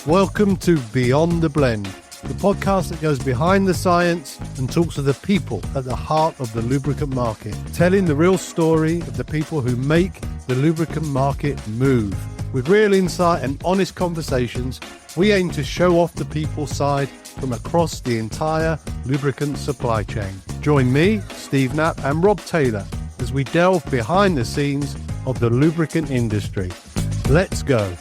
Welcome to Beyond the Blend, the podcast that goes behind the science and talks to the people at the heart of the lubricant market, telling the real story of the people who make the lubricant market move. With real insight and honest conversations, we aim to show off the people's side from across the entire lubricant supply chain. Join me, Steve Knapp, and Rob Taylor as we delve behind the scenes of the lubricant industry. Let's go.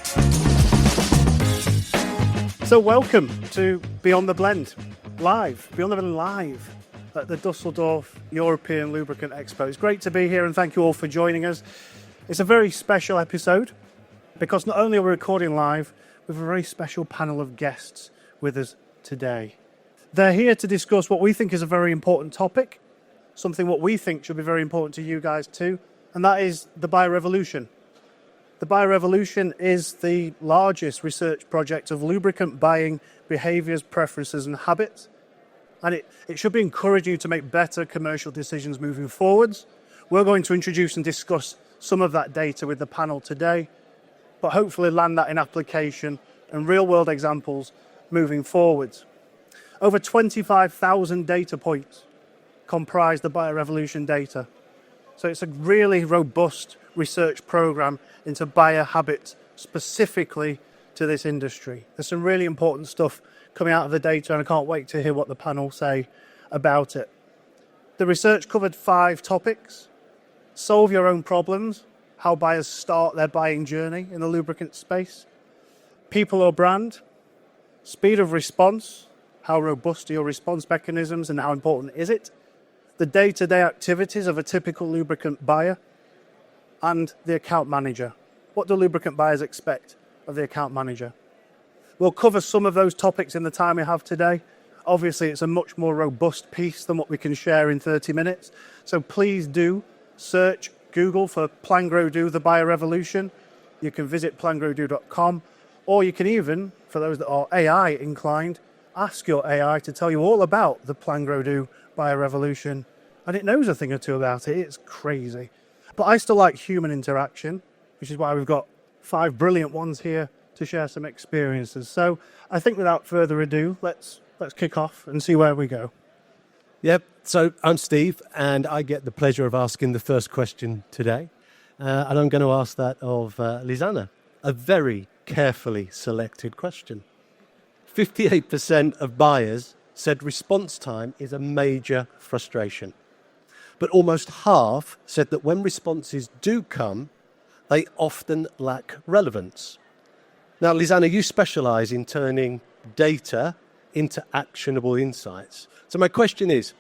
So welcome to Beyond the Blend, Beyond the Blend live at the Düsseldorf European Lubricant Expo. It's great to be here and thank you all for joining us. It's a very special episode because not only are we recording live, we have a very special panel of guests with us today. They're here to discuss what we think is a very important topic, something what we think should be very important to you guys too, and that is the buyer revolution. The buyer revolution is the largest research project of lubricant buying behaviours, preferences and habits. And it should be encouraging you to make better commercial decisions moving forwards. We're going to introduce and discuss some of that data with the panel today, but hopefully land that in application and real world examples moving forwards. Over 25,000 data points comprise the buyer revolution data. So it's a really robust research program into buyer habits specifically to this industry. There's some really important stuff coming out of the data and I can't wait to hear what the panel say about it. The research covered 5 topics. Solve your own problems, how buyers start their buying journey in the lubricant space. People or brand, speed of response, how robust are your response mechanisms and how important is it? The day-to-day activities of a typical lubricant buyer, and the account manager. What do lubricant buyers expect of the account manager? We'll cover some of those topics in the time we have today. Obviously, it's a much more robust piece than what we can share in 30 minutes. So please do search Google for Plangrodu, the buyer revolution. You can visit plangrodu.com, or you can even, for those that are AI inclined, ask your AI to tell you all about the Plangrodu buyer revolution. And it knows a thing or two about it. It's crazy. But I still like human interaction, which is why we've got 5 brilliant ones here to share some experiences. So I think without further ado, let's kick off and see where we go. Yep, so I'm Steve, and I get the pleasure of asking the first question today. And I'm going to ask that of Lisanne, a very carefully selected question. 58% of buyers said response time is a major frustration. But almost half said that when responses do come, they often lack relevance. Now, Lisanne, you specialise in turning data into actionable insights. So my question is,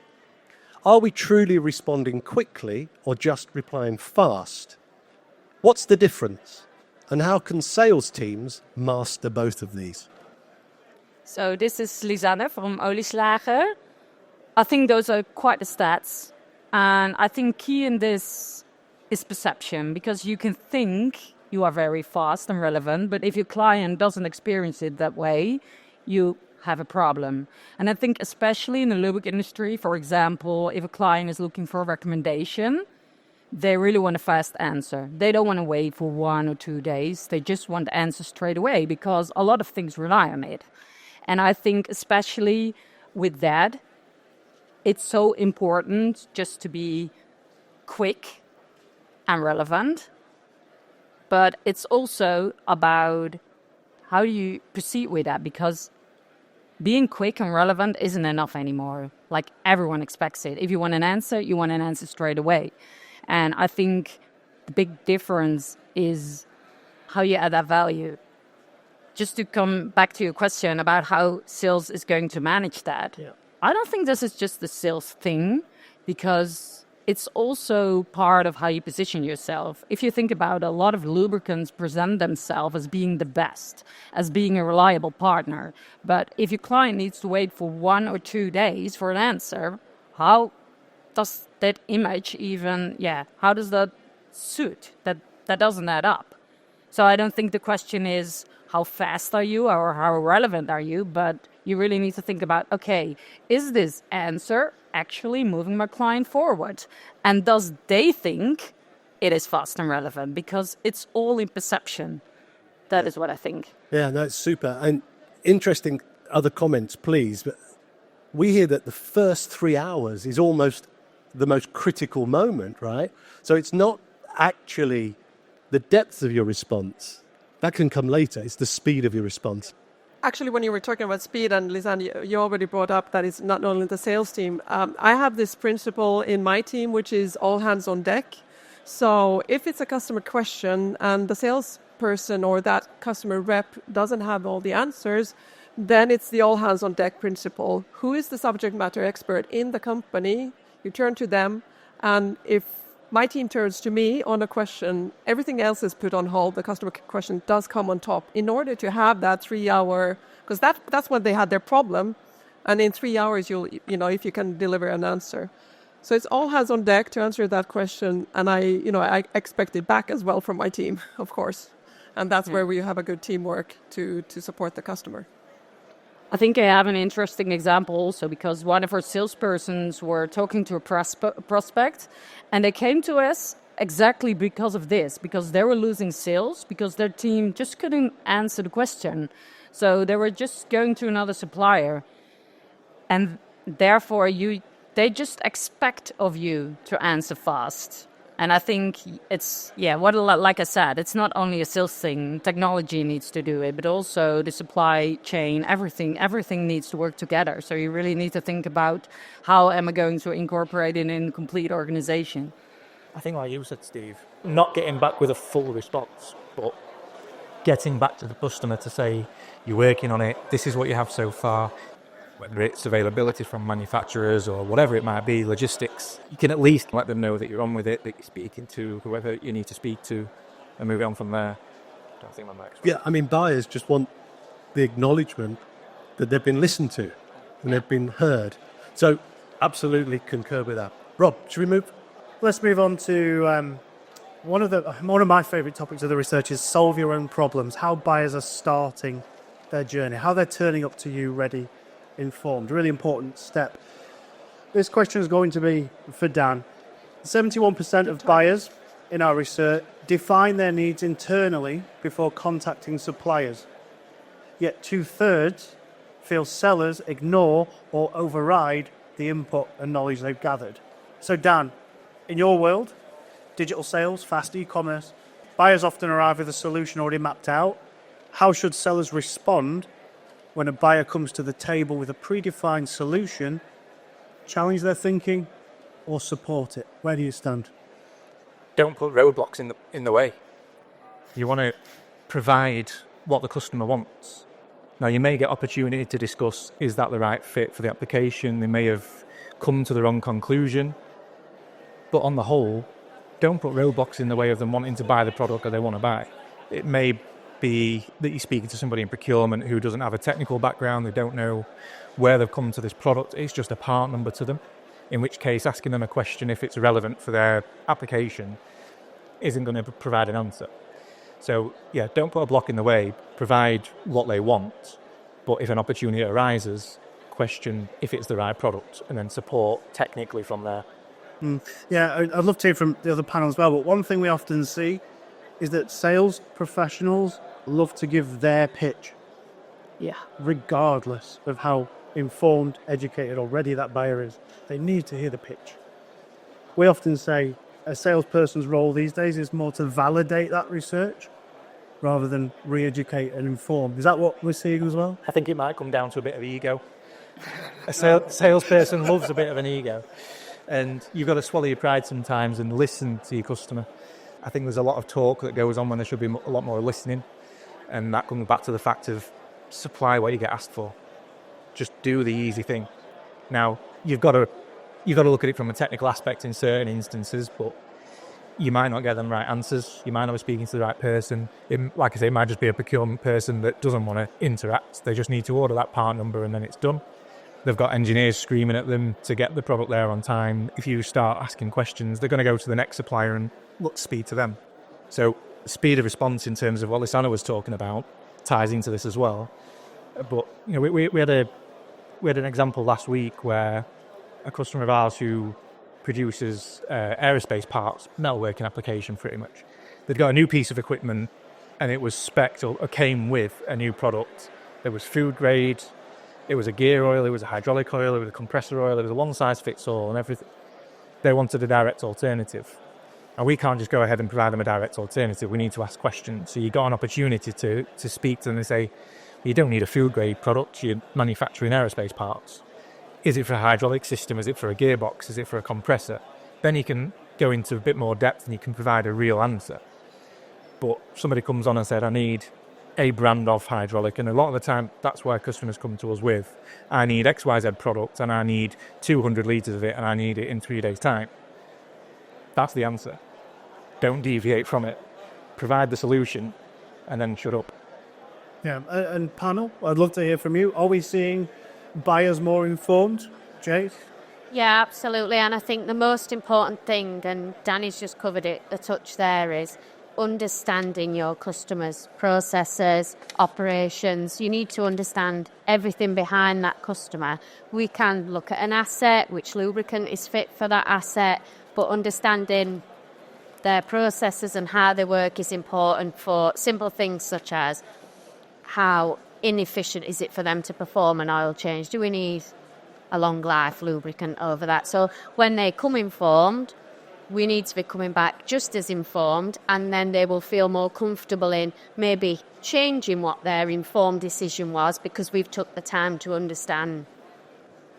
are we truly responding quickly or just replying fast? What's the difference? And how can sales teams master both of these? So this is Lisanne from Olyslager. I think those are quite the stats. And I think key in this is perception, because you can think you are very fast and relevant, but if your client doesn't experience it that way, you have a problem. And I think especially in the lubricant industry, for example, if a client is looking for a recommendation, they really want a fast answer. They don't want to wait for 1 or 2 days. They just want the answer straight away because a lot of things rely on it. And I think especially with that, it's so important just to be quick and relevant. But it's also about how do you proceed with that? Because being quick and relevant isn't enough anymore. Like everyone expects it. If you want an answer, you want an answer straight away. And I think the big difference is how you add that value. Just to come back to your question about how sales is going to manage that. Yeah. I don't think this is just the sales thing, because it's also part of how you position yourself. If you think about a lot of lubricants present themselves as being the best, as being a reliable partner. But if your client needs to wait for 1 or 2 days for an answer, how does that image even, how does that suit? That doesn't add up. So I don't think the question is how fast are you or how relevant are you, but you really need to think about, okay, is this answer actually moving my client forward? And does they think it is fast and relevant? Because it's all in perception. That is what I think. Yeah, no, it's super. And interesting other comments, please. But we hear that the first 3 hours is almost the most critical moment, right? So it's not actually the depth of your response. That can come later. It's the speed of your response. Actually, when you were talking about speed, and Lisanne, you already brought up that it's not only the sales team. I have this principle in my team, which is all hands on deck. So if it's a customer question and the salesperson or that customer rep doesn't have all the answers, then it's the all hands on deck principle. Who is the subject matter expert in the company? You turn to them, and if my team turns to me on a question, everything else is put on hold. The customer question does come on top in order to have that 3 hour, because that's when they had their problem. And in 3 hours, if you can deliver an answer. So it's all hands on deck to answer that question. And I expect it back as well from my team, of course. And that's where we have a good teamwork to support the customer. I think I have an interesting example also, because one of our salespersons were talking to a prospect, and they came to us exactly because of this, because they were losing sales, because their team just couldn't answer the question. So they were just going to another supplier, and therefore they just expect of you to answer fast. And I think it's, like I said, it's not only a sales thing. Technology needs to do it, but also the supply chain, everything needs to work together. So you really need to think about how am I going to incorporate it in a complete organization. I think like you said, Steve, not getting back with a full response, but getting back to the customer to say, you're working on it, this is what you have so far. Whether it's availability from manufacturers or whatever it might be, logistics, you can at least let them know that you're on with it, that you're speaking to whoever you need to speak to, and move on from there. I don't think my mic's... Yeah, I mean, buyers just want the acknowledgement that they've been listened to and they've been heard. So, absolutely concur with that. Rob, should we move? Let's move on to one of my favourite topics of the research is solve your own problems, how buyers are starting their journey, how they're turning up to you ready, informed. Really important step. This question is going to be for Dan. 71% of buyers in our research define their needs internally before contacting suppliers. Yet 2/3 feel sellers ignore or override the input and knowledge they've gathered. So Dan, in your world, digital sales, fast e-commerce, buyers often arrive with a solution already mapped out. How should sellers respond when a buyer comes to the table with a predefined solution? Challenge their thinking or support it? Where do you stand? Don't put roadblocks in the way. You want to provide what the customer wants. Now, you may get opportunity to discuss, is that the right fit for the application? They may have come to the wrong conclusion. But on the whole, don't put roadblocks in the way of them wanting to buy the product that they want to buy. It may be that you're speaking to somebody in procurement who doesn't have a technical background, they don't know where they've come to this product, it's just a part number to them, in which case asking them a question if it's relevant for their application isn't going to provide an answer. So yeah, don't put a block in the way, provide what they want, but if an opportunity arises, question if it's the right product and then support technically from there. Yeah, I'd love to hear from the other panel as well, but one thing we often see is that sales professionals love to give their pitch. Yeah. Regardless of how informed, educated or ready that buyer is. They need to hear the pitch. We often say a salesperson's role these days is more to validate that research rather than re-educate and inform. Is that what we're seeing as well? I think it might come down to a bit of ego. A salesperson loves a bit of an ego. And you've got to swallow your pride sometimes and listen to your customer. I think there's a lot of talk that goes on when there should be a lot more listening. And that comes back to the fact of supply what you get asked for. Just do the easy thing. Now, you've got to look at it from a technical aspect in certain instances, but you might not get them right answers. You might not be speaking to the right person. Like I say, it might just be a procurement person that doesn't want to interact. They just need to order that part number and then it's done. They've got engineers screaming at them to get the product there on time. If you start asking questions, they're going to go to the next supplier and look speed to them. So speed of response in terms of what Lisanne was talking about ties into this as well. But you know, we had an example last week where a customer of ours who produces aerospace parts, metalworking application pretty much. They'd got a new piece of equipment and it was spec'd or came with a new product. There was food grade, it was a gear oil, it was a hydraulic oil, it was a compressor oil, it was a one-size-fits-all and everything. They wanted a direct alternative. And we can't just go ahead and provide them a direct alternative. We need to ask questions. So you got an opportunity to speak to them and say, you don't need a food-grade product, you're manufacturing aerospace parts. Is it for a hydraulic system? Is it for a gearbox? Is it for a compressor? Then you can go into a bit more depth and you can provide a real answer. But somebody comes on and said, I need a brand of hydraulic, and a lot of the time that's why customers come to us with, I need XYZ product and I need 200 litres of it and I need it in 3 days' time. That's the answer. Don't deviate from it. Provide the solution and then shut up. Yeah, and panel, I'd love to hear from you. Are we seeing buyers more informed, Jade? Yeah, absolutely. And I think the most important thing, and Danny's just covered it a touch there, is understanding your customers' processes, operations. You need to understand everything behind that customer. We can look at an asset, which lubricant is fit for that asset, but understanding their processes and how they work is important for simple things such as how inefficient is it for them to perform an oil change? Do we need a long life lubricant over that? So when they come informed, we need to be coming back just as informed, and then they will feel more comfortable in maybe changing what their informed decision was because we've took the time to understand,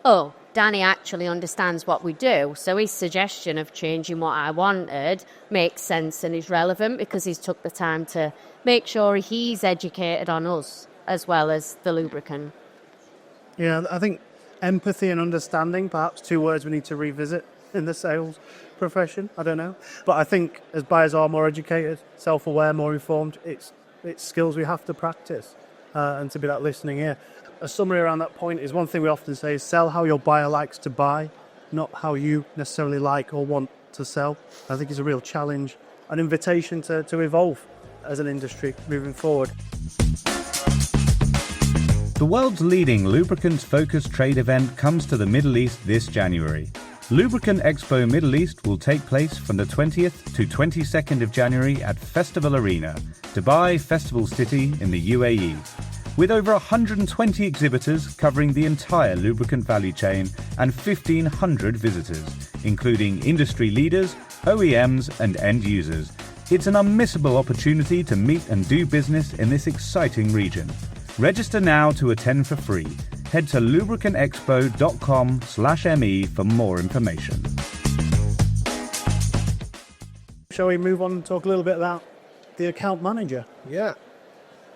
oh, Danny actually understands what we do, so his suggestion of changing what I wanted makes sense and is relevant because he's took the time to make sure he's educated on us as well as the lubricant. Yeah, I think empathy and understanding, perhaps two words we need to revisit in the sales profession. I don't know. But I think as buyers are more educated, self-aware, more informed, it's skills we have to practice and to be that listening ear. A summary around that point is one thing we often say is sell how your buyer likes to buy, not how you necessarily like or want to sell. I think it's a real challenge, an invitation to evolve as an industry moving forward. The world's leading lubricants-focused trade event comes to the Middle East this January. Lubricant Expo Middle East will take place from the 20th to 22nd of January at Festival Arena, Dubai Festival City in the UAE. With over 120 exhibitors covering the entire lubricant value chain and 1,500 visitors, including industry leaders, OEMs and end users. It's an unmissable opportunity to meet and do business in this exciting region. Register now to attend for free. Head to lubricantexpo.com/me for more information. Shall we move on and talk a little bit about the account manager? Yeah.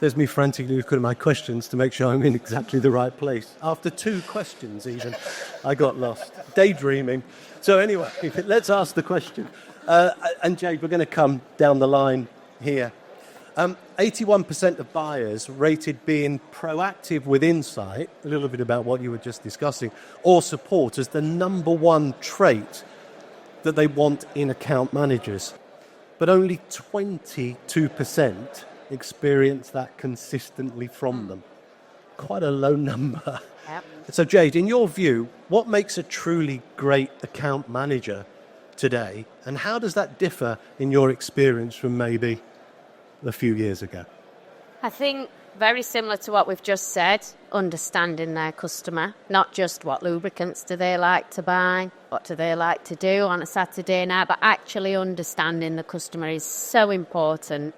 There's me frantically looking at my questions to make sure I'm in exactly the right place. After 2 questions even, I got lost. Daydreaming. So anyway, let's ask the question. And Jade, we're going to come down the line here. 81% of buyers rated being proactive with insight, a little bit about what you were just discussing, or support as the number one trait that they want in account managers. But only 22% experience that consistently from them. Quite a low number. Yep. So Jade, in your view, what makes a truly great account manager today, and how does that differ in your experience from maybe a few years ago? I think very similar to what we've just said, understanding their customer, not just what lubricants do they like to buy, what do they like to do on a Saturday night, but actually understanding the customer is so important.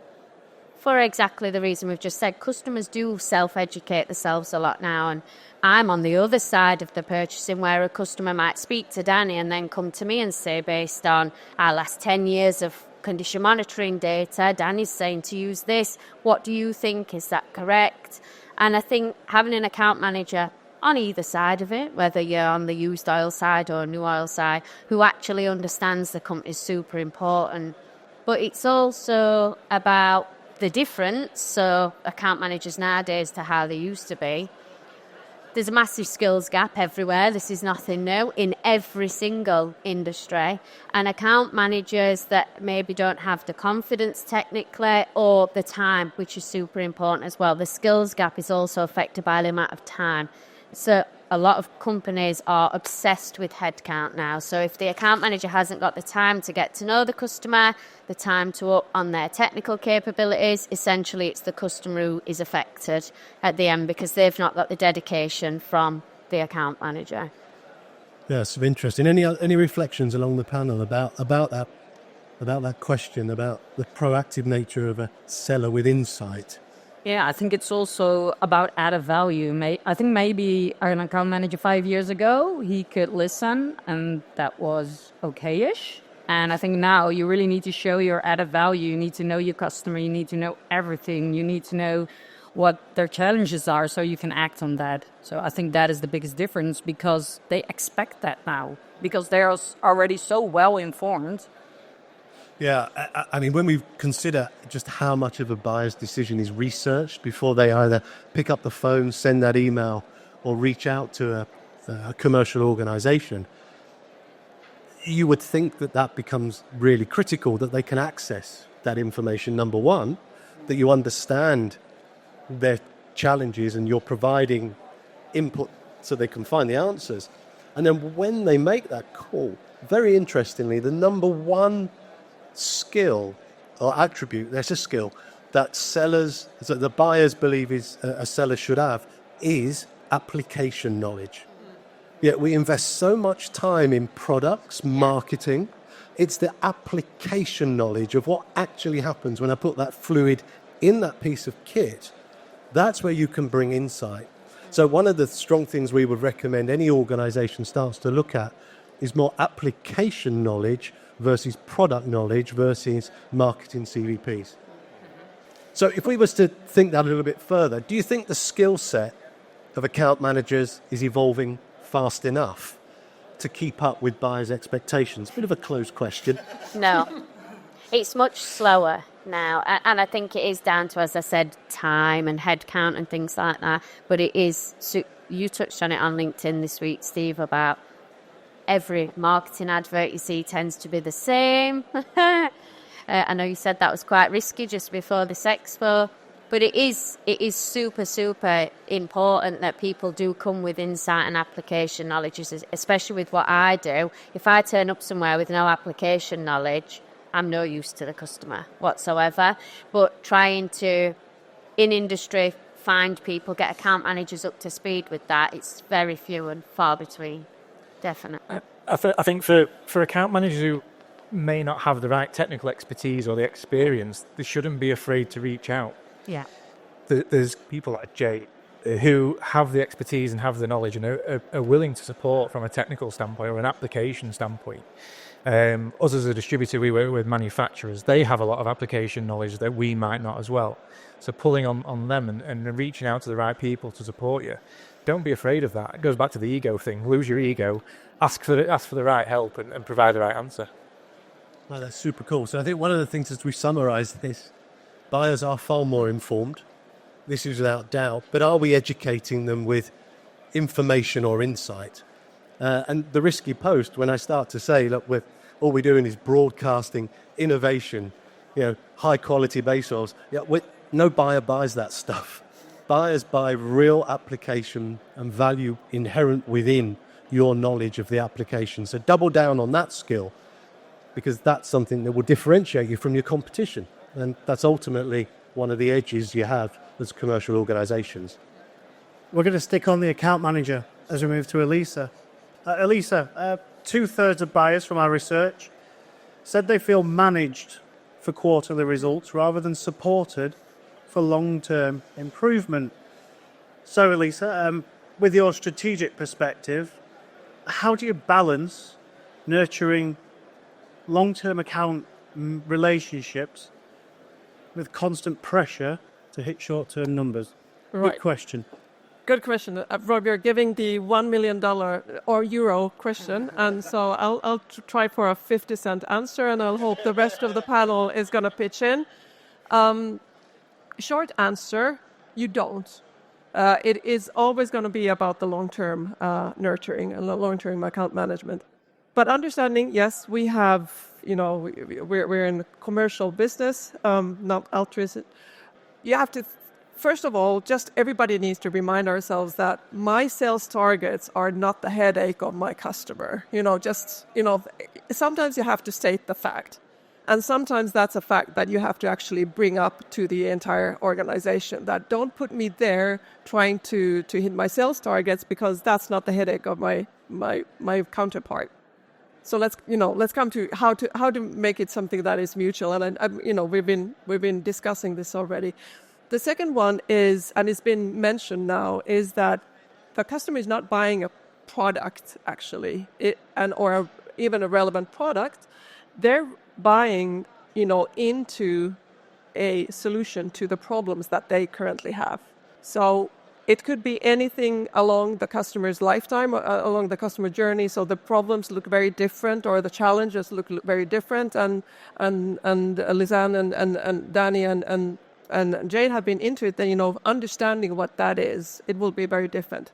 For exactly the reason we've just said, customers do self-educate themselves a lot now, and I'm on the other side of the purchasing where a customer might speak to Danny and then come to me and say, based on our last 10 years of condition monitoring data, Danny's saying to use this, what do you think, is that correct? And I think having an account manager on either side of it, whether you're on the used oil side or new oil side, who actually understands the company is super important. But it's also about the difference, so account managers nowadays to how they used to be. There's a massive skills gap everywhere. This is nothing new in every single industry. And account managers that maybe don't have the confidence technically or the time, which is super important as well. The skills gap is also affected by the amount of time. So a lot of companies are obsessed with headcount now. So if the account manager hasn't got the time to get to know the customer, the time to up on their technical capabilities, essentially it's the customer who is affected at the end because they've not got the dedication from the account manager. Yeah, some interesting. Any reflections along the panel about that question, about the proactive nature of a seller with insight? Yeah, I think it's also about added value. I think maybe an account manager 5 years ago, he could listen and that was okay-ish. And I think now you really need to show your added value. You need to know your customer. You need to know everything. You need to know what their challenges are so you can act on that. So I think that is the biggest difference because they expect that now because they're already so well informed. Yeah, I mean, when we consider just how much of a buyer's decision is researched before they either pick up the phone, send that email, or reach out to a commercial organisation, you would think that becomes really critical, that they can access that information, number one, that you understand their challenges and you're providing input so they can find the answers. And then when they make that call, very interestingly, the number one skill or attribute, there's a skill that the buyers believe a seller should have, is application knowledge. Yet we invest so much time in products, marketing. It's the application knowledge of what actually happens when I put that fluid in that piece of kit. That's where you can bring insight. So one of the strong things we would recommend any organisation starts to look at is more application knowledge versus product knowledge versus marketing CVPs. So if we was to think that a little bit further, do you think the skill set of account managers is evolving fast enough to keep up with buyers' expectations? Bit of a closed question. No, it's much slower now. And I think it is down to, as I said, time and headcount and things like that. But it is, you touched on it on LinkedIn this week, Steve, about every marketing advert you see tends to be the same. I know you said that was quite risky just before this expo, but it is super, super important that people do come with insight and application knowledge, especially with what I do. If I turn up somewhere with no application knowledge, I'm no use to the customer whatsoever. But trying to, in industry, find people, get account managers up to speed with that, it's very few and far between. Definitely. I think for account managers who may not have the right technical expertise or the experience, they shouldn't be afraid to reach out. Yeah. There's people like Jade who have the expertise and have the knowledge and are willing to support from a technical standpoint or an application standpoint. Us as a distributor, we work with manufacturers. They have a lot of application knowledge that we might not as well. So pulling on them and reaching out to the right people to support you. Don't be afraid of that. It goes back to the ego thing. Lose your ego. Ask for the right help and provide the right answer. Well, that's super cool. So I think one of the things as we summarise this, buyers are far more informed. This is without doubt. But are we educating them with information or insight? And the risky post, when I start to say, look, all we're doing is broadcasting innovation, high quality base oils. No buyer buys that stuff. Buyers buy real application and value inherent within your knowledge of the application. So double down on that skill, because that's something that will differentiate you from your competition. And that's ultimately one of the edges you have as commercial organisations. We're going to stick on the account manager as we move to Elisa. Elisa, 2/3 of buyers from our research said they feel managed for quarterly results rather than supported for long-term improvement. So, Elisa, with your strategic perspective, how do you balance nurturing long-term account relationships with constant pressure to hit short-term numbers? Right. Good question. Good question. Rob, you're giving the $1 million or euro question, and so I'll try for a 50-cent answer, and I'll hope the rest of the panel is going to pitch in. Short answer, you don't. It is always going to be about the long-term nurturing and the long-term account management. But understanding, yes, we have, we're in commercial business, not altruistic. You have to first of all, just everybody needs to remind ourselves that my sales targets are not the headache of my customer. Sometimes you have to state the fact. And sometimes that's a fact that you have to actually bring up to the entire organization, that don't put me there trying to hit my sales targets, because that's not the headache of my counterpart. So let's come to how to make it something that is mutual. And we've been discussing this already. The second one is, and it's been mentioned now, is that the customer is not buying a product actually, or even a relevant product. They're buying, into a solution to the problems that they currently have. So it could be anything along the customer's lifetime, or along the customer journey. So the problems look very different, or the challenges look very different. And Lisanne and Danny and Jade have been into it. Then understanding what that is, it will be very different.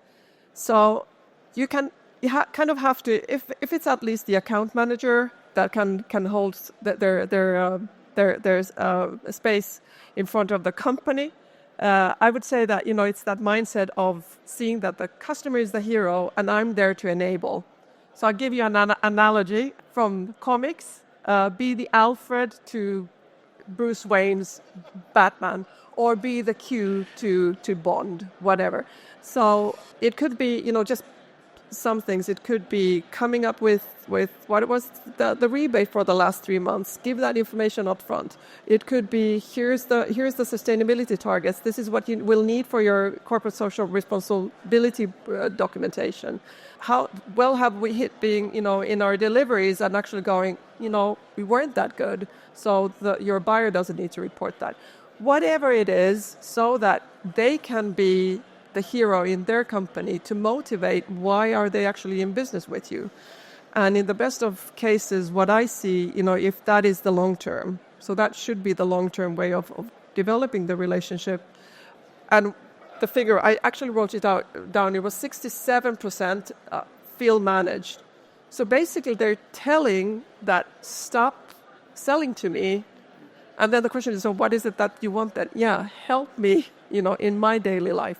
So you kind of have to, if it's at least the account manager that can hold there's a space in front of the company. I would say that, it's that mindset of seeing that the customer is the hero and I'm there to enable. So I'll give you an analogy from comics. Be the Alfred to Bruce Wayne's Batman, or be the Q to Bond, whatever. So it could be, just some things. It could be coming up with what it was the rebate for the last 3 months. Give that information up front. It could be here's the sustainability targets. This is what you will need for your corporate social responsibility documentation. How well have we hit being in our deliveries, and actually going we weren't that good, so your buyer doesn't need to report that. Whatever it is, so that they can be the hero in their company to motivate why are they actually in business with you. And in the best of cases, what I see, if that is the long term, so that should be the long term way of developing the relationship. And the figure, I actually wrote it down, it was 67% field managed. So basically they're telling that stop selling to me. And then the question is, so what is it that you want that? Yeah, help me, in my daily life.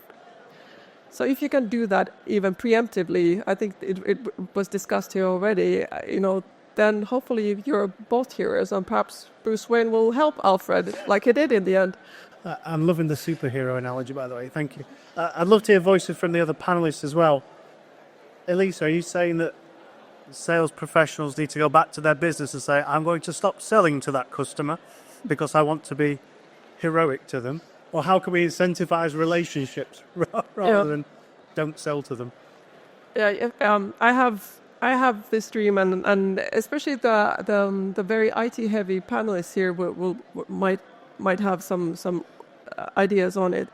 So if you can do that even preemptively, I think it was discussed here already, then hopefully you're both heroes, and perhaps Bruce Wayne will help Alfred like he did in the end. I'm loving the superhero analogy, by the way. Thank you. I'd love to hear voices from the other panellists as well. Elisa, are you saying that sales professionals need to go back to their business and say, I'm going to stop selling to that customer because I want to be heroic to them? Or how can we incentivize relationships rather than don't sell to them? Yeah, I have this dream, and especially the very IT heavy panelists here might have some ideas on it.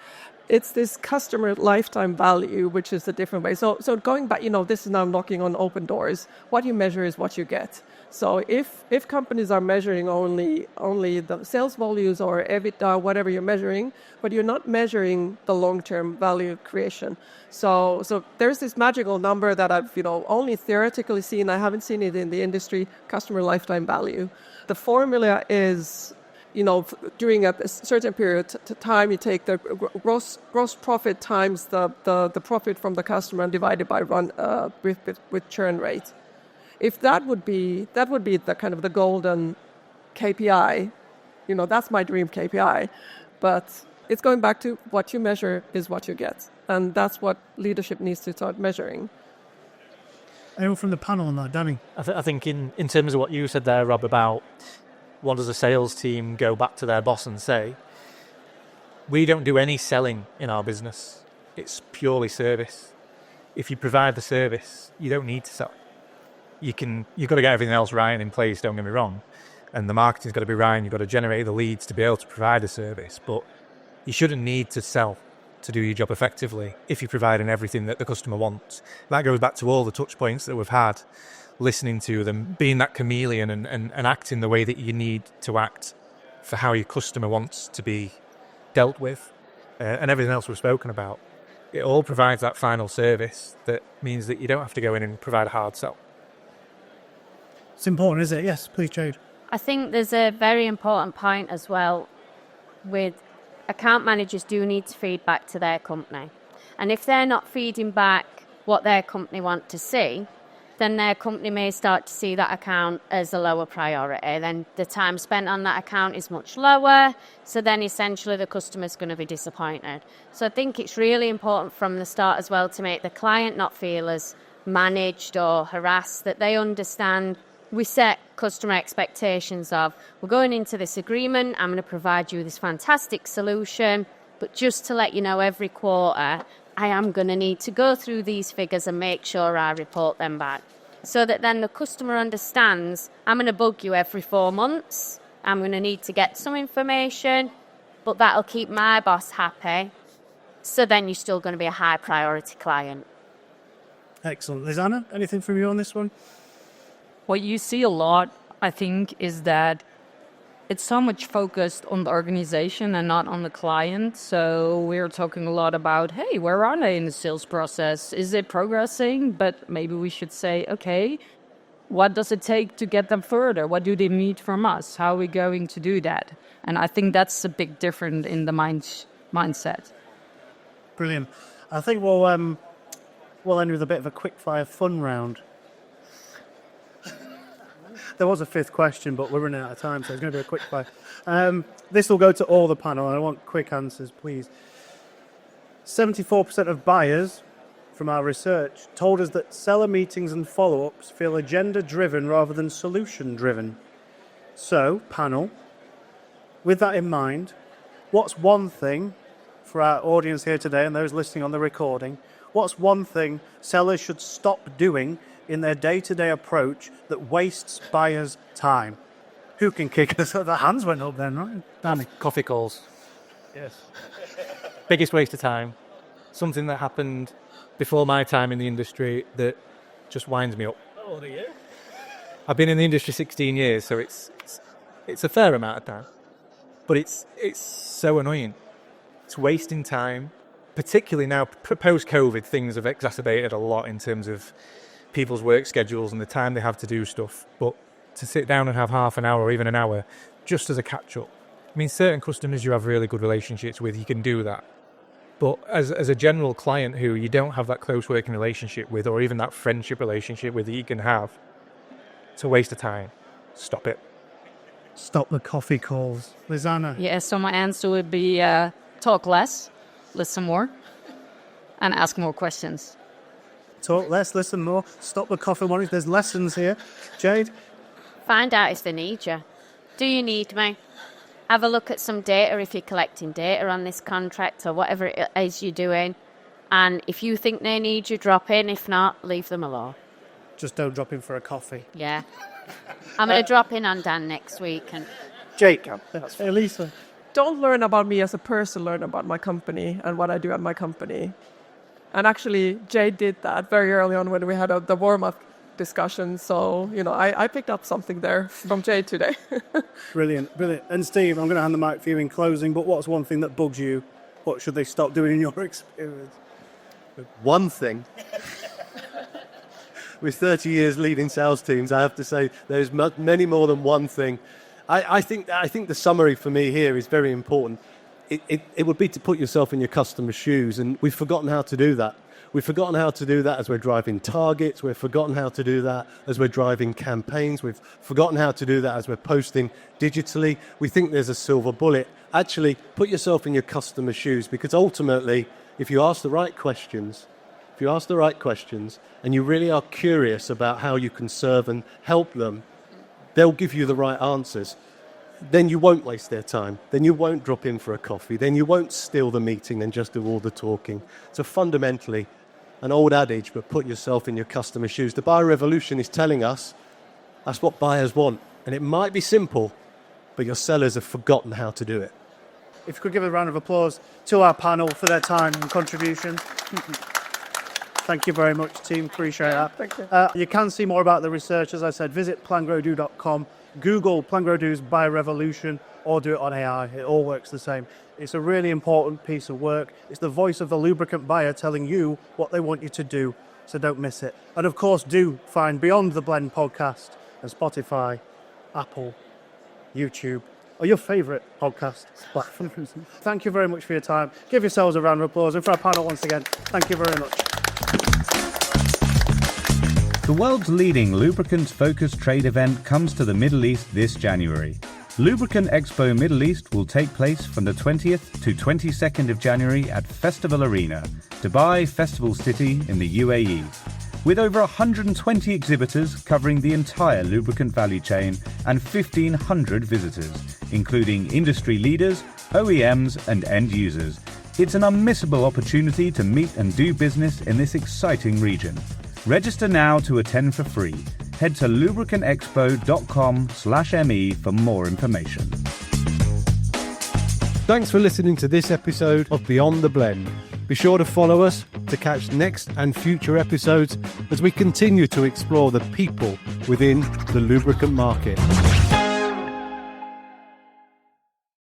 It's this customer lifetime value, which is a different way. So going back, this is now knocking on open doors. What you measure is what you get. So if companies are measuring only the sales volumes or EBITDA, whatever you're measuring, but you're not measuring the long-term value creation. So there's this magical number that I've only theoretically seen. I haven't seen it in the industry. Customer lifetime value. The formula is, during a certain period of time, you take the gross profit times the profit from the customer and divide it by with churn rate. If that would be the kind of the golden KPI, that's my dream KPI. But it's going back to what you measure is what you get, and that's what leadership needs to start measuring. Anyone from the panel on that, Danny? I think in terms of what you said there, Rob, about what does a sales team go back to their boss and say, we don't do any selling in our business. It's purely service. If you provide the service, you don't need to sell. You've got to get everything else right and in place, don't get me wrong. And the marketing's got to be right, and you've got to generate the leads to be able to provide a service. But you shouldn't need to sell to do your job effectively if you're providing everything that the customer wants. That goes back to all the touch points that we've had, listening to them, being that chameleon and acting the way that you need to act for how your customer wants to be dealt with, and everything else we've spoken about. It all provides that final service that means that you don't have to go in and provide a hard sell. It's important, is it? Yes, please, Jade. I think there's a very important point as well with account managers do need to feed back to their company. And if they're not feeding back what their company want to see, then their company may start to see that account as a lower priority. Then the time spent on that account is much lower. So then essentially the customer's going to be disappointed. So I think it's really important from the start as well to make the client not feel as managed or harassed, that they understand we set customer expectations of, we're going into this agreement, I'm going to provide you this fantastic solution, but just to let you know, every quarter I am going to need to go through these figures and make sure I report them back. So that then the customer understands, I'm going to bug you every 4 months, I'm going to need to get some information, but that'll keep my boss happy. So then you're still going to be a high priority client. Excellent. Lisanne, anything from you on this one? What you see a lot, I think, is that it's so much focused on the organization and not on the client. So we're talking a lot about, hey, where are they in the sales process? Is it progressing? But maybe we should say, okay, what does it take to get them further? What do they need from us? How are we going to do that? And I think that's a big difference in the mindset. Brilliant. I think we'll end with a bit of a quick-fire fun round. There was a fifth question, but we're running out of time, so it's going to be a quick fire. This will go to all the panel, and I want quick answers, please. 74% of buyers from our research told us that seller meetings and follow-ups feel agenda-driven rather than solution-driven. So, panel, with that in mind, what's one thing for our audience here today and those listening on the recording, what's one thing sellers should stop doing in their day-to-day approach that wastes buyers' time? Who can kick us? The hands went up then, right? Danny. Coffee calls. Yes. Biggest waste of time. Something that happened before my time in the industry that just winds me up. How old are you? I've been in the industry 16 years, so it's a fair amount of time. But it's so annoying. It's wasting time. Particularly now, post-COVID, things have exacerbated a lot in terms of people's work schedules and the time they have to do stuff. But to sit down and have half an hour or even an hour just as a catch-up. I mean, certain customers you have really good relationships with, you can do that. But as a general client who you don't have that close working relationship with, or even that friendship relationship with that you can have, it's a waste of time. Stop it. Stop the coffee calls. Lisanne. Yeah, so my answer would be talk less, listen more, and ask more questions. Talk less, listen more. Stop the coffee mornings. There's lessons here. Jade? Find out if they need you. Do you need me? Have a look at some data if you're collecting data on this contract or whatever it is you're doing. And if you think they need you, drop in. If not, leave them alone. Just don't drop in for a coffee. Yeah. I'm going to drop in on Dan next week. And Jake, Elisa. Don't learn about me as a person, learn about my company and what I do at my company. And actually, Jade did that very early on when we had the warm-up discussion. So, I picked up something there from Jade today. Brilliant. And Steve, I'm going to hand the mic for you in closing, but what's one thing that bugs you? What should they stop doing in your experience? One thing. With 30 years leading sales teams, I have to say there's many more than one thing. I think the summary for me here is very important. It would be to put yourself in your customer's shoes, and we've forgotten how to do that. We've forgotten how to do that as we're driving targets. We've forgotten how to do that as we're driving campaigns. We've forgotten how to do that as we're posting digitally. We think there's a silver bullet. Actually, put yourself in your customer's shoes, because ultimately, if you ask the right questions, and you really are curious about how you can serve and help them, they'll give you the right answers. Then you won't waste their time. Then you won't drop in for a coffee. Then you won't steal the meeting and just do all the talking. So fundamentally, an old adage, but put yourself in your customer's shoes. The buyer revolution is telling us that's what buyers want. And it might be simple, but your sellers have forgotten how to do it. If you could give a round of applause to our panel for their time and contribution. Thank you very much, team. Appreciate that. Thank you. You can see more about the research, as I said. Visit plangrowdo.com. Google Plangrowdo's Buyer Revolution, or do it on AI. It all works the same. It's a really important piece of work. It's the voice of the lubricant buyer telling you what they want you to do, so don't miss it. And of course, do find Beyond the Blend podcast on Spotify, Apple, YouTube, or your favourite podcast platform. Thank you very much for your time. Give yourselves a round of applause. And for our panel once again, thank you very much. The world's leading lubricants-focused trade event comes to the Middle East this January. Lubricant Expo Middle East will take place from the 20th to 22nd of January at Festival Arena, Dubai Festival City in the UAE. With over 120 exhibitors covering the entire lubricant value chain and 1,500 visitors, including industry leaders, OEMs and end users. It's an unmissable opportunity to meet and do business in this exciting region. Register now to attend for free. Head to lubricantexpo.com/me for more information. Thanks for listening to this episode of Beyond the Blend. Be sure to follow us to catch next and future episodes as we continue to explore the people within the lubricant market.